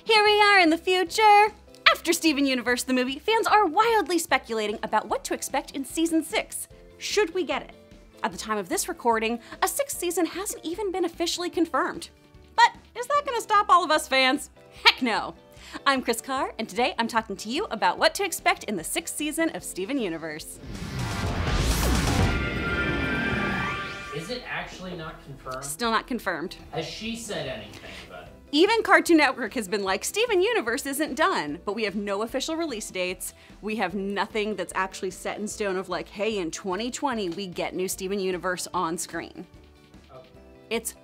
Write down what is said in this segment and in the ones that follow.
Here we are in the future! After Steven Universe the movie, fans are wildly speculating about what to expect in Season 6. Should we get it? At the time of this recording, a 6th season hasn't even been officially confirmed. But is that gonna stop all of us fans? Heck no! I'm Kris Carr, and today I'm talking to you about what to expect in the 6th season of Steven Universe. Is it actually not confirmed? Still not confirmed. Has she said anything about it? Even Cartoon Network has been like, Steven Universe isn't done, but we have no official release dates. We have nothing that's actually set in stone of like, hey, in 2020, we get new Steven Universe on screen. Okay. It's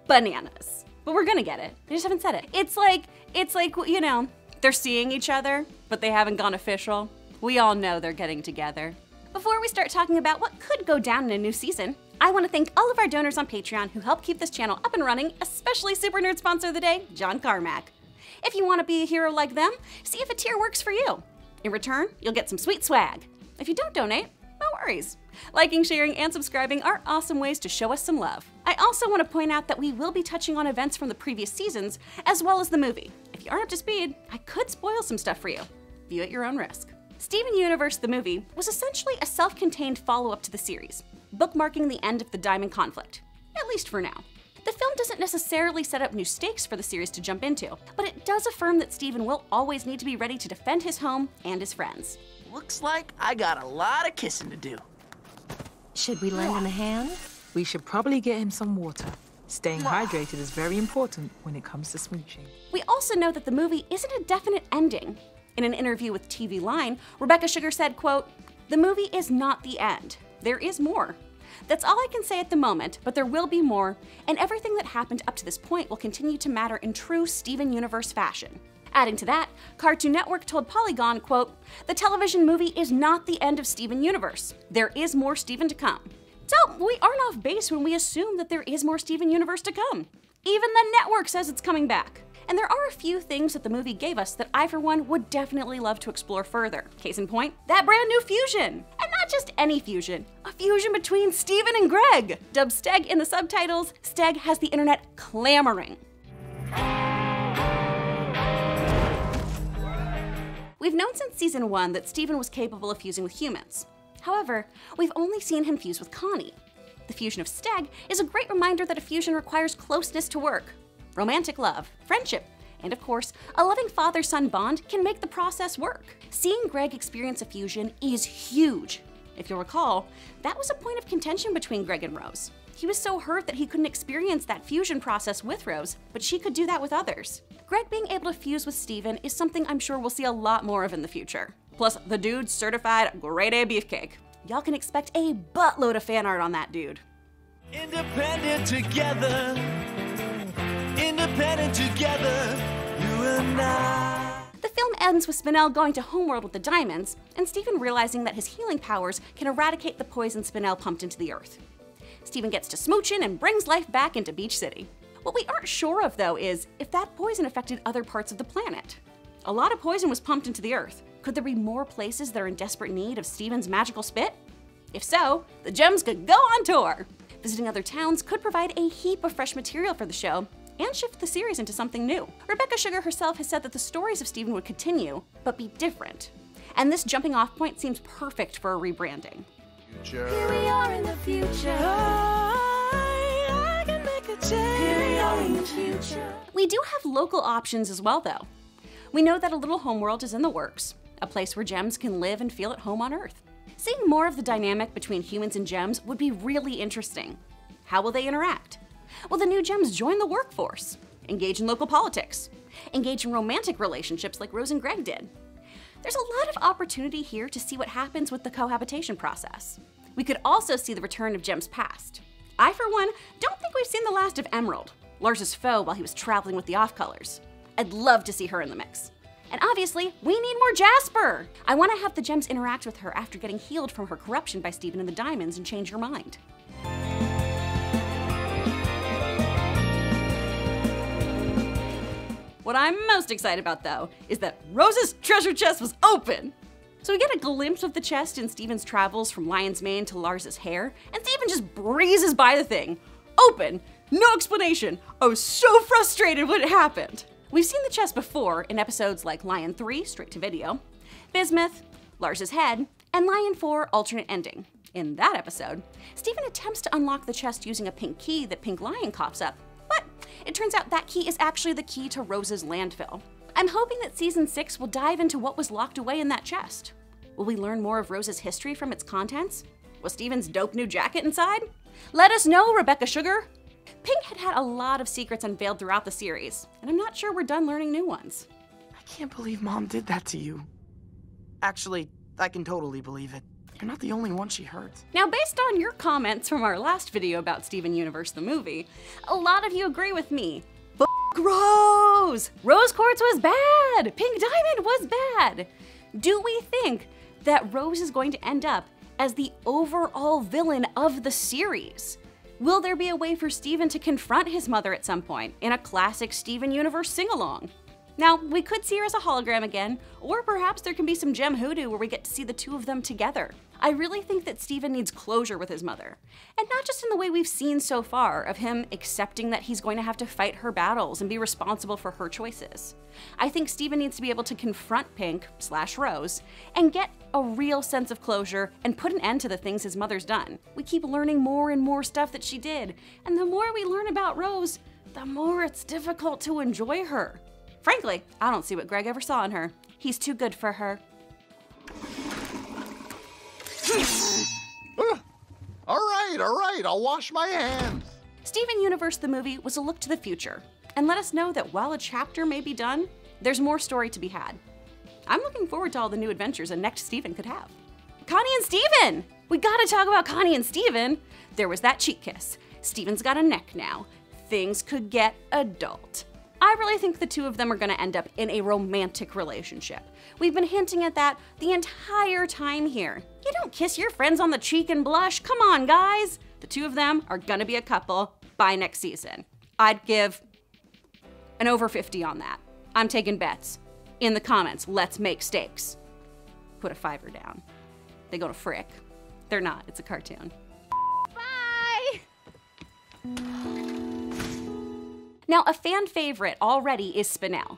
bananas. But we're gonna get it. They just haven't said it. It's like, you know, they're seeing each other, but they haven't gone official. We all know they're getting together. Before we start talking about what could go down in a new season, I want to thank all of our donors on Patreon who help keep this channel up and running, especially Super Nerd Sponsor of the Day, John Carmack. If you want to be a hero like them, see if a tier works for you. In return, you'll get some sweet swag. If you don't donate, no worries. Liking, sharing, and subscribing are awesome ways to show us some love. I also want to point out that we will be touching on events from the previous seasons, as well as the movie. If you aren't up to speed, I could spoil some stuff for you. View at your own risk. Steven Universe the movie was essentially a self-contained follow-up to the series, bookmarking the end of the Diamond conflict, at least for now. The film doesn't necessarily set up new stakes for the series to jump into, but it does affirm that Steven will always need to be ready to defend his home and his friends. Looks like I got a lot of kissing to do. Should we lend him a hand? We should probably get him some water. Staying hydrated is very important when it comes to smooching. We also know that the movie isn't a definite ending. In an interview with TV Line, Rebecca Sugar said, quote, "The movie is not the end. There is more. That's all I can say at the moment, but there will be more, and everything that happened up to this point will continue to matter in true Steven Universe fashion." Adding to that, Cartoon Network told Polygon, quote, "The television movie is not the end of Steven Universe. There is more Steven to come." So we aren't off base when we assume that there is more Steven Universe to come. Even the network says it's coming back. And there are a few things that the movie gave us that I, for one, would definitely love to explore further. Case in point, that brand new fusion. And not just any fusion, a fusion between Steven and Greg. Dubbed Steg in the subtitles, Steg has the internet clamoring. We've known since season 1 that Steven was capable of fusing with humans. However, we've only seen him fuse with Connie. The fusion of Steg is a great reminder that a fusion requires closeness to work. Romantic love, friendship, and of course, a loving father-son bond can make the process work. Seeing Greg experience a fusion is huge. If you'll recall, that was a point of contention between Greg and Rose. He was so hurt that he couldn't experience that fusion process with Rose, but she could do that with others. Greg being able to fuse with Steven is something I'm sure we'll see a lot more of in the future. Plus, the dude's certified grade A beefcake. Y'all can expect a buttload of fan art on that dude. Independent together. Independent together, you and I. The film ends with Spinel going to Homeworld with the diamonds, and Steven realizing that his healing powers can eradicate the poison Spinel pumped into the earth. Steven gets to smoochin' and brings life back into Beach City. What we aren't sure of, though, is if that poison affected other parts of the planet. A lot of poison was pumped into the earth. Could there be more places that are in desperate need of Steven's magical spit? If so, the gems could go on tour. Visiting other towns could provide a heap of fresh material for the show, and shift the series into something new. Rebecca Sugar herself has said that the stories of Steven would continue, but be different. And this jumping off point seems perfect for a rebranding. Here we are in the future. I can make a change. Here we are in the future. We do have local options as well, though. We know that a little homeworld is in the works, a place where gems can live and feel at home on Earth. Seeing more of the dynamic between humans and gems would be really interesting. How will they interact? Will the new gems join the workforce? Engage in local politics? Engage in romantic relationships like Rose and Greg did? There's a lot of opportunity here to see what happens with the cohabitation process. We could also see the return of gems past. I, for one, don't think we've seen the last of Emerald, Lars' foe while he was traveling with the Off-Colors. I'd love to see her in the mix. And obviously, we need more Jasper! I want to have the gems interact with her after getting healed from her corruption by Steven and the Diamonds and change her mind. What I'm most excited about, though, is that Rose's treasure chest was open! So we get a glimpse of the chest in Steven's travels from Lion's Mane to Lars's hair, and Steven just breezes by the thing. Open! No explanation! I was so frustrated when it happened! We've seen the chest before in episodes like Lion 3, straight to video, Bismuth, Lars's Head, and Lion 4, alternate ending. In that episode, Steven attempts to unlock the chest using a pink key that Pink Lion coughs up, but it turns out that key is actually the key to Rose's landfill. I'm hoping that season 6 will dive into what was locked away in that chest. Will we learn more of Rose's history from its contents? Was Steven's dope new jacket inside? Let us know, Rebecca Sugar! Pink had had a lot of secrets unveiled throughout the series, and I'm not sure we're done learning new ones. I can't believe Mom did that to you. Actually, I can totally believe it. You're not the only one she hurt. Now, based on your comments from our last video about Steven Universe the movie, a lot of you agree with me. Rose! Rose Quartz was bad! Pink Diamond was bad! Do we think that Rose is going to end up as the overall villain of the series? Will there be a way for Steven to confront his mother at some point in a classic Steven Universe sing-along? Now, we could see her as a hologram again, or perhaps there can be some gem hoodoo where we get to see the two of them together. I really think that Steven needs closure with his mother, and not just in the way we've seen so far of him accepting that he's going to have to fight her battles and be responsible for her choices. I think Steven needs to be able to confront Pink/Rose and get a real sense of closure and put an end to the things his mother's done. We keep learning more and more stuff that she did, and the more we learn about Rose, the more it's difficult to enjoy her. Frankly, I don't see what Greg ever saw in her. He's too good for her. All right, I'll wash my hands. Steven Universe the movie was a look to the future, and let us know that while a chapter may be done, there's more story to be had. I'm looking forward to all the new adventures a next Steven could have. Connie and Steven! We gotta talk about Connie and Steven! There was that cheek kiss. Steven's got a neck now. Things could get adult. I really think the two of them are gonna end up in a romantic relationship. We've been hinting at that the entire time here. You don't kiss your friends on the cheek and blush. Come on, guys. The two of them are gonna be a couple by next season. I'd give an over 50 on that. I'm taking bets. In the comments, let's make stakes. Put a $5 down. They go to Frick. They're not, it's a cartoon. Bye! Now, a fan favorite already is Spinel.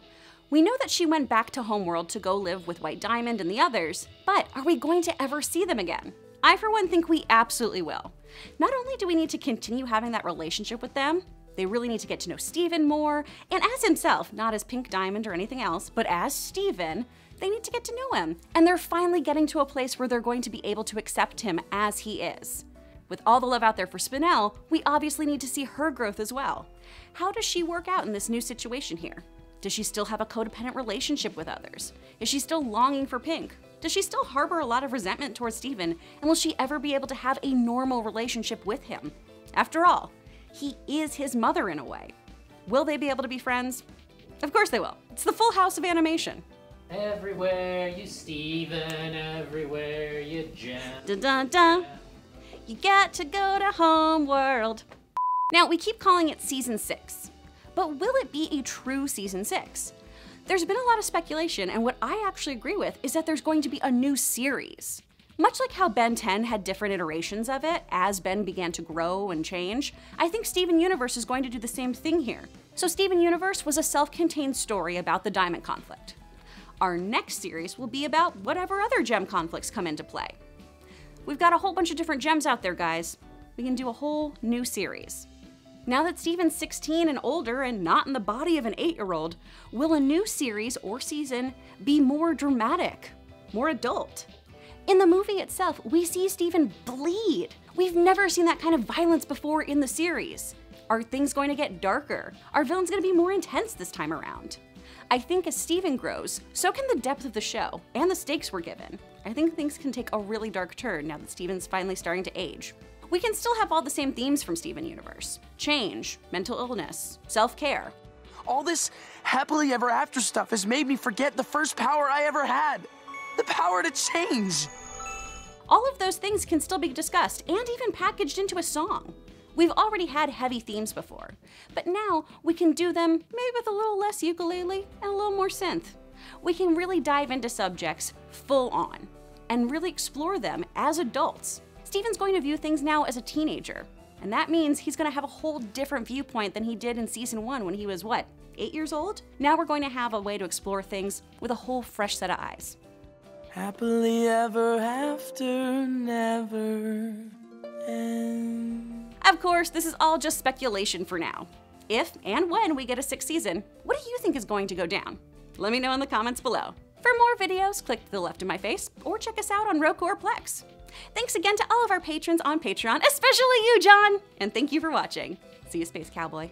We know that she went back to Homeworld to go live with White Diamond and the others, but are we going to ever see them again? I, for one, think we absolutely will. Not only do we need to continue having that relationship with them, they really need to get to know Steven more, and as himself, not as Pink Diamond or anything else, but as Steven, they need to get to know him. And they're finally getting to a place where they're going to be able to accept him as he is. With all the love out there for Spinel, we obviously need to see her growth as well. How does she work out in this new situation here? Does she still have a codependent relationship with others? Is she still longing for Pink? Does she still harbor a lot of resentment towards Steven? And will she ever be able to have a normal relationship with him? After all, he is his mother in a way. Will they be able to be friends? Of course they will. It's the Full House of animation. Everywhere you Steven, everywhere you Jen. Dun dun dun. You got to go to Homeworld. Now, we keep calling it Season 6, but will it be a true Season 6? There's been a lot of speculation, and what I actually agree with is that there's going to be a new series. Much like how Ben 10 had different iterations of it as Ben began to grow and change, I think Steven Universe is going to do the same thing here. So Steven Universe was a self-contained story about the Diamond conflict. Our next series will be about whatever other gem conflicts come into play. We've got a whole bunch of different gems out there, guys. We can do a whole new series. Now that Steven's 16 and older and not in the body of an 8-year-old, will a new series or season be more dramatic, more adult? In the movie itself, we see Steven bleed. We've never seen that kind of violence before in the series. Are things going to get darker? Are villains going to be more intense this time around? I think as Steven grows, so can the depth of the show and the stakes we're given. I think things can take a really dark turn now that Steven's finally starting to age. We can still have all the same themes from Steven Universe: change, mental illness, self-care. All this happily ever after stuff has made me forget the first power I ever had. The power to change. All of those things can still be discussed and even packaged into a song. We've already had heavy themes before, but now we can do them maybe with a little less ukulele and a little more synth. We can really dive into subjects full on and really explore them as adults. Steven's going to view things now as a teenager, and that means he's going to have a whole different viewpoint than he did in Season 1 when he was, what, 8 years old, now we're going to have a way to explore things with a whole fresh set of eyes. Happily ever after, never end. Of course, this is all just speculation for now. If and when we get a 6th season, what do you think is going to go down? Let me know in the comments below. For more videos, click to the left of my face or check us out on Roku or Plex. Thanks again to all of our patrons on Patreon, especially you, John! And thank you for watching. See you, Space Cowboy.